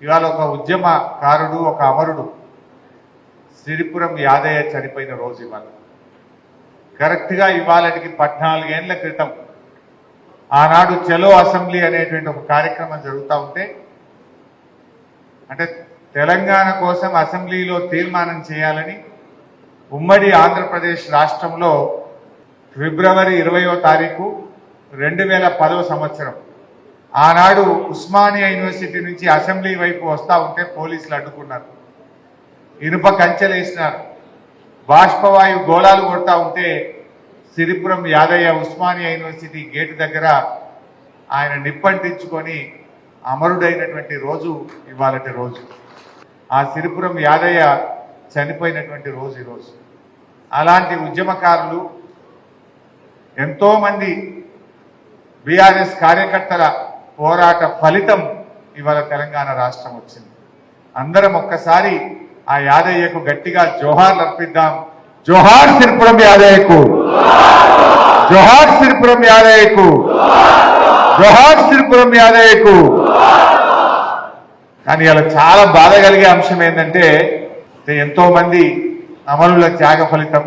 ఇవాళ ఒక ఉద్యమకారుడు, ఒక అమరుడు సిరిపురం యాదయ్య చనిపోయిన రోజు ఇవాళ. కరెక్ట్గా ఇవాళకి 14 ఏళ్ల క్రితం ఆనాడు చలో అసెంబ్లీ అనేటువంటి ఒక కార్యక్రమం జరుగుతూ ఉంటే, అంటే తెలంగాణ కోసం అసెంబ్లీలో తీర్మానం చేయాలని ఉమ్మడి ఆంధ్రప్రదేశ్ రాష్ట్రంలో ఫిబ్రవరి 20వ తారీఖు 2010వ సంవత్సరం ఆనాడు ఉస్మానియా యూనివర్సిటీ నుంచి అసెంబ్లీ వైపు వస్తూ ఉంటే పోలీసులు అడ్డుకున్నారు, ఇనుప కంచెలు వేసినారు, బాష్పవాయు గోళాలు కొడతా ఉంటే సిరిపురం యాదయ్య ఉస్మానియా యూనివర్సిటీ గేటు దగ్గర ఆయన నిప్పంటించుకొని అమరుడైనటువంటి రోజు ఇవాళటి రోజు. ఆ సిరిపురం యాదయ్య చనిపోయినటువంటి రోజు ఈరోజు. అలాంటి ఉద్యమకారులు ఎంతోమంది బీఆర్ఎస్ కార్యకర్తల పోరాట ఫలితం ఇవాళ తెలంగాణ రాష్ట్రం వచ్చింది. అందరం ఒక్కసారి ఆ యాదయ్యకు గట్టిగా జోహార్లు అర్పిద్దాం. జోహార్ సిరిపురం యాదయ్యకు, జోహార్ సిరిపురం యాదయ్యకు, జోహార్ సిరిపురం యాదయ్యకు. కానీ ఇలా చాలా బాధ కలిగే అంశం ఏంటంటే, ఎంతో మంది అమరుల త్యాగ ఫలితం,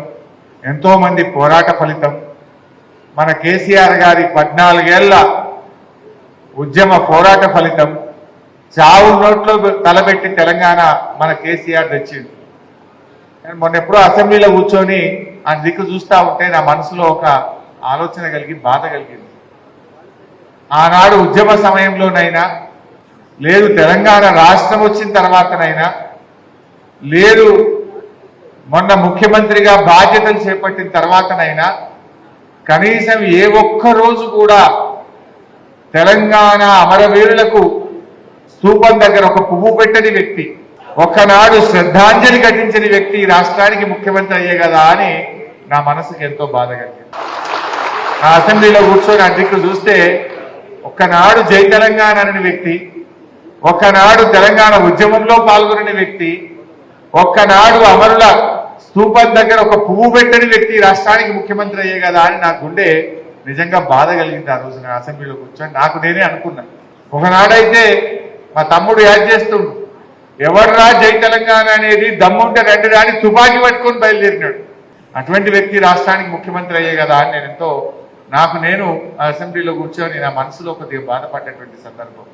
ఎంతో మంది పోరాట ఫలితం, మన కేసీఆర్ గారి 14 ఏళ్ల ఉద్యమ పోరాట ఫలితం, చావు నోట్లో తలబెట్టి తెలంగాణ మన కేసీఆర్ తెచ్చింది. మొన్న ఎప్పుడో అసెంబ్లీలో కూర్చొని ఆ దిక్కు చూస్తూ ఉంటే నా మనసులో ఒక ఆలోచన కలిగి బాధ కలిగింది. ఆనాడు ఉద్యమ సమయంలోనైనా, లేదు తెలంగాణ రాష్ట్రం వచ్చిన తర్వాతనైనా, లేదు మొన్న ముఖ్యమంత్రిగా బాధ్యతలు చేపట్టిన తర్వాతనైనా కనీసం ఏ ఒక్క రోజు కూడా తెలంగాణ అమరవీరులకు స్తూపం దగ్గర ఒక పువ్వు పెట్టని వ్యక్తి, ఒక్కనాడు శ్రద్ధాంజలి ఘటించని వ్యక్తి రాష్ట్రానికి ముఖ్యమంత్రి అయ్యే కదా అని నా మనసుకు ఎంతో బాధ కలిగింది. ఆ అసెంబ్లీలో కూర్చొని అధ్యక్షుడు చూస్తే ఒక్కనాడు జై తెలంగాణ అనే వ్యక్తి, ఒక్కనాడు తెలంగాణ ఉద్యమంలో పాల్గొనని వ్యక్తి, ఒక్కనాడు అమరుల స్తూపం దగ్గర ఒక పువ్వు పెట్టని వ్యక్తి రాష్ట్రానికి ముఖ్యమంత్రి అయ్యే కదా అని నా గుండె నిజంగా బాధ కలిగింది. ఆ రోజు నా అసెంబ్లీలో కూర్చొని నాకు నేనే అనుకున్నా, ఒకనాడైతే మా తమ్ముడు యాడ్ చేస్తుండు, ఎవర్రా జై తెలంగాణ అనేది, దమ్ముంటే రండి రాని తుపాకీ పట్టుకొని బయలుదేరినాడు. అటువంటి వ్యక్తి రాష్ట్రానికి ముఖ్యమంత్రి అయ్యే కదా అని నేను ఎంతో నాకు నేను అసెంబ్లీలో కూర్చొని నా మనసులో కొద్దిగా బాధపడ్డటువంటి సందర్భం.